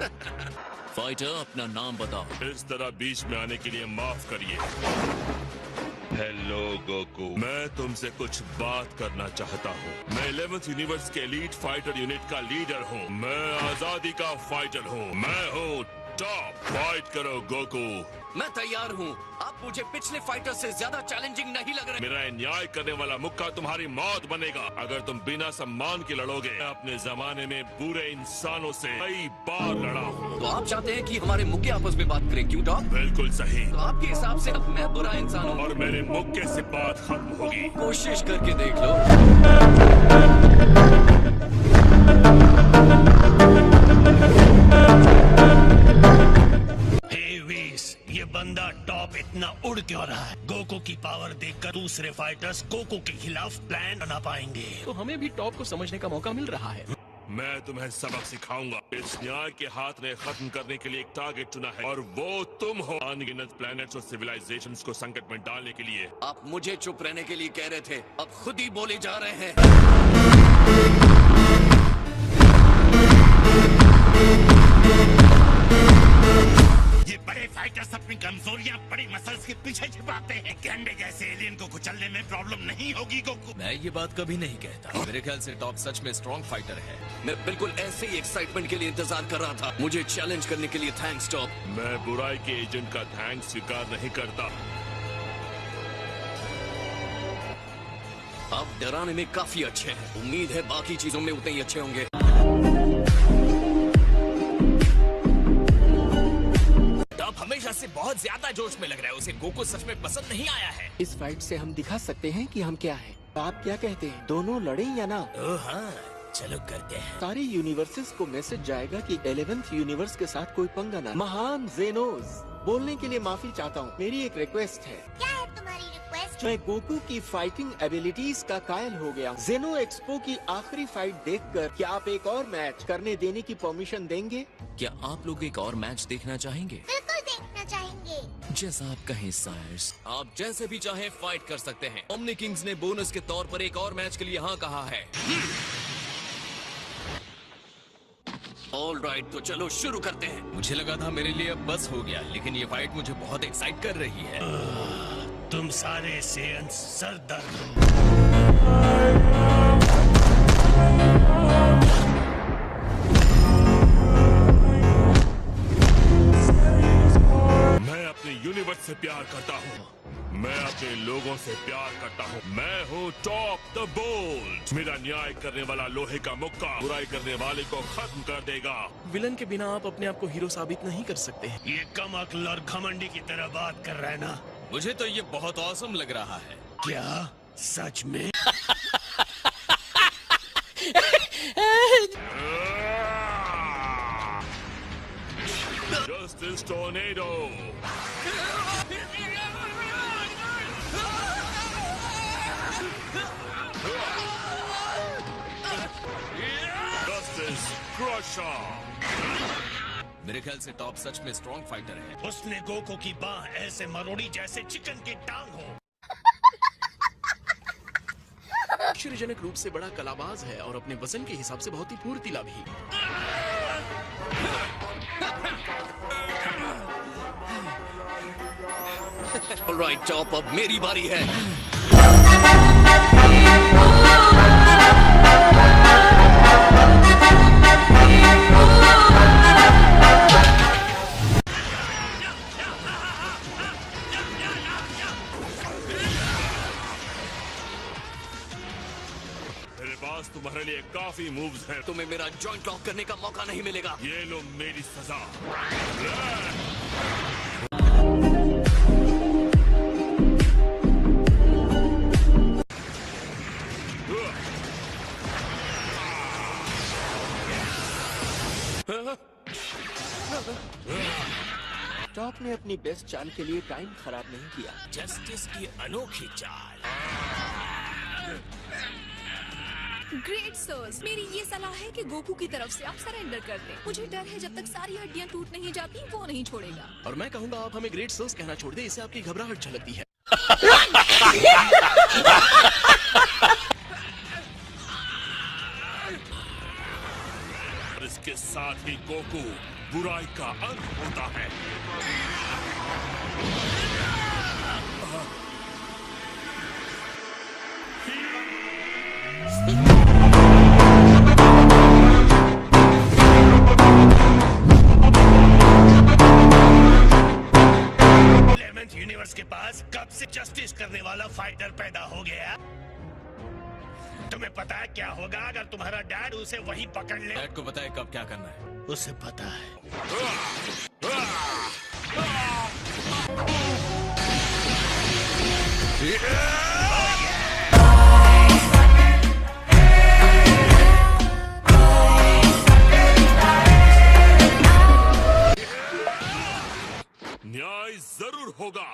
Fighter, अपना नाम बताओ। इस तरह बीच में आने के लिए माफ करिए। हेलो गोकू, मैं तुमसे कुछ बात करना चाहता हूँ। मैं 11th यूनिवर्स के एलीट फाइटर यूनिट का लीडर हूँ। मैं आजादी का फाइटर हूँ। मैं हूँ टॉप। फाइट करो गोकू। मैं तैयार हूँ। आप मुझे पिछले फाइटर से ज्यादा चैलेंजिंग नहीं लग रहे। मेरा न्याय करने वाला मुक्का तुम्हारी मौत बनेगा अगर तुम बिना सम्मान के लड़ोगे। मैं अपने जमाने में बुरे इंसानों से कई बार लड़ा हूँ। तो आप चाहते हैं कि हमारे मुक्के आपस में बात करें, क्यों डॉग? बिल्कुल सही। तो आपके हिसाब से अब मैं बुरा इंसान हूँ और मेरे मुक्के से बात खत्म होगी। कोशिश करके देख लो। ये बंदा टॉप इतना उड़ क्यों रहा है? गोकू की पावर देखकर दूसरे फाइटर्स गोकू के खिलाफ प्लान बना पाएंगे। तो हमें भी टॉप को समझने का मौका मिल रहा है। मैं तुम्हें सबक सिखाऊंगा। इस न्याय के हाथ ने खत्म करने के लिए एक टारगेट चुना है और वो तुम हो। अनगिनत प्लैनेट्स और सिविलाइजेशंस को संकट में डालने के लिए। आप मुझे चुप रहने के लिए कह रहे थे, अब खुद ही बोले जा रहे हैं। ये बड़े फाइटर्स अपनी कमजोरियां बड़ी मसल्स के पीछे छिपाते हैं। गंडे जैसे एलियन को कुचलने में प्रॉब्लम नहीं होगी गोकू। मैं ये बात कभी नहीं कहता। मेरे ख्याल से टॉप सच में स्ट्रॉन्ग फाइटर है। मैं बिल्कुल ऐसे ही एक्साइटमेंट के लिए इंतजार कर रहा था। मुझे चैलेंज करने के लिए थैंक्स टॉप। मैं बुराई के एजेंट का थैंक्स स्वीकार नहीं करता। आप डराने में काफी अच्छे हैं। उम्मीद है बाकी चीजों में उतने ही अच्छे होंगे। हमेशा से बहुत ज्यादा जोश में लग रहा है। उसे गोकू सच में पसंद नहीं आया है। इस फाइट से हम दिखा सकते हैं कि हम क्या हैं। आप क्या कहते हैं, दोनों लड़े या ना? ओह हाँ, चलो करते हैं। सारे यूनिवर्सेस को मैसेज जाएगा कि 11th यूनिवर्स के साथ कोई पंगा ना। महान जेनोस, बोलने के लिए माफी चाहता हूँ। मेरी एक रिक्वेस्ट है। क्या है तुम्हारी रिक्वेस्ट? मैं गोकू की फाइटिंग एबिलिटीज का कायल हो गया। जेनो एक्सपो की आखिरी फाइट देखकर क्या आप एक और मैच करने देने की परमिशन देंगे? क्या आप लोग एक और मैच देखना चाहेंगे? बिल्कुल देखना चाहेंगे। जैसा आप कहें सायर्स। आप जैसे भी चाहें फाइट कर सकते हैं। ओमनी किंग्स ने बोनस के तौर पर एक और मैच के लिए हाँ कहा है। ऑल राइट, तो चलो शुरू करते हैं। मुझे लगा था मेरे लिए अब बस हो गया, लेकिन ये फाइट मुझे बहुत एक्साइट कर रही है। तुम सारे सेयंस सरदर्द हो। मैं अपने यूनिवर्स से प्यार करता हूँ। मैं अपने लोगों से प्यार करता हूँ। मैं हूँ टॉप द बोल्ड। मेरा न्याय करने वाला लोहे का मुक्का बुराई करने वाले को खत्म कर देगा। विलन के बिना आप अपने आप को हीरो साबित नहीं कर सकते हैं। ये कम अक्ल और घमंडी की तरह बात कर रहा है ना? मुझे तो ये बहुत ऑसम लग रहा है। क्या सच में? Justice Tornado. Justice Crusher. मेरे ख्याल से टॉप सच में स्ट्रॉन्ग फाइटर है। उसने गोकू की बाह ऐसे मरोड़ी जैसे चिकन की टांग हो। आश्चर्यजनक रूप से बड़ा कलाबाज है और अपने वजन के हिसाब से बहुत ही फुर्तीला भी। ऑलराइट टॉप, अब मेरी बारी है। मेरे पास तुम्हारे लिए काफी मूव्स हैं। तुम्हें मेरा जॉइंट लॉक करने का मौका नहीं मिलेगा। ये लो मेरी सजा। टॉप ने अपनी बेस्ट चाल के लिए टाइम खराब नहीं किया। जस्टिस की अनोखी चाल। ग्रेट सर्स, मेरी ये सलाह है कि गोकू की तरफ से आप सरेंडर कर दें। मुझे डर है जब तक सारी हड्डियां टूट नहीं जाती वो नहीं छोड़ेगा। और मैं कहूँगा आप हमें ग्रेट सर्स कहना छोड़ दे, इससे आपकी घबराहट झलकती है। और इसके साथ ही गोकू बुराई का अंत होता है। यूनिवर्स के पास कब से जस्टिस करने वाला फाइटर पैदा हो गया? तुम्हें पता है क्या होगा अगर तुम्हारा डैड उसे वहीं पकड़ ले? डैड को पता है कब क्या करना है। उसे पता है। न्याय जरूर होगा।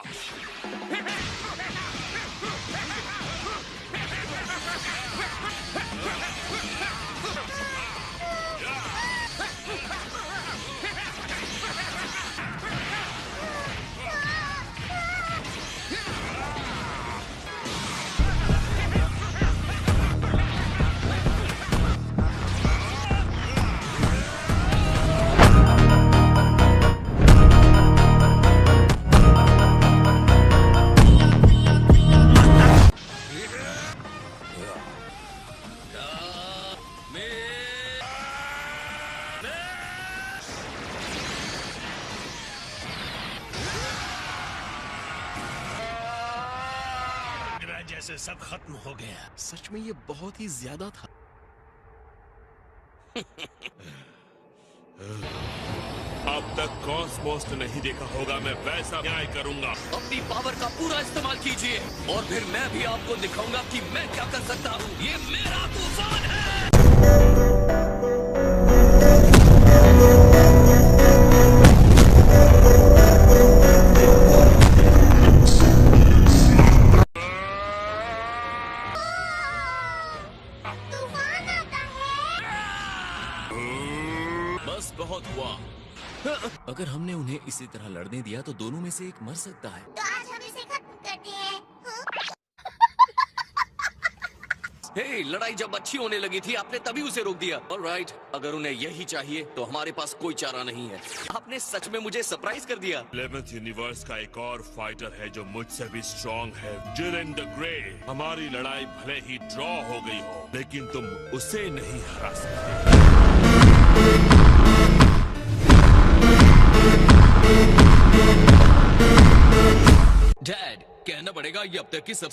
जैसे सब खत्म हो गया। सच में ये बहुत ही ज्यादा था। अब तक कॉस्मोस ने नहीं देखा होगा, मैं वैसा न्याय करूंगा। अपनी पावर का पूरा इस्तेमाल कीजिए और फिर मैं भी आपको दिखाऊंगा कि मैं क्या कर सकता हूँ। ये मेरा तूफान है। बस बहुत हुआ। अगर हमने उन्हें इसी तरह लड़ने दिया तो दोनों में से एक मर सकता है। तो आज हम इसे खत्म करते हैं। हे, लड़ाई जब अच्छी होने लगी थी आपने तभी उसे रोक दिया। ऑलराइट, अगर उन्हें यही चाहिए तो हमारे पास कोई चारा नहीं है। आपने सच में मुझे सरप्राइज कर दिया। 11th यूनिवर्स का एक और फाइटर है जो मुझसे भी स्ट्रॉन्ग है, जिरेन द ग्रे। हमारी लड़ाई भले ही ड्रॉ हो गई हो, लेकिन तुम उसे नहीं हरा सकते। डैड, कहना पड़ेगा ये अब तक की सबसे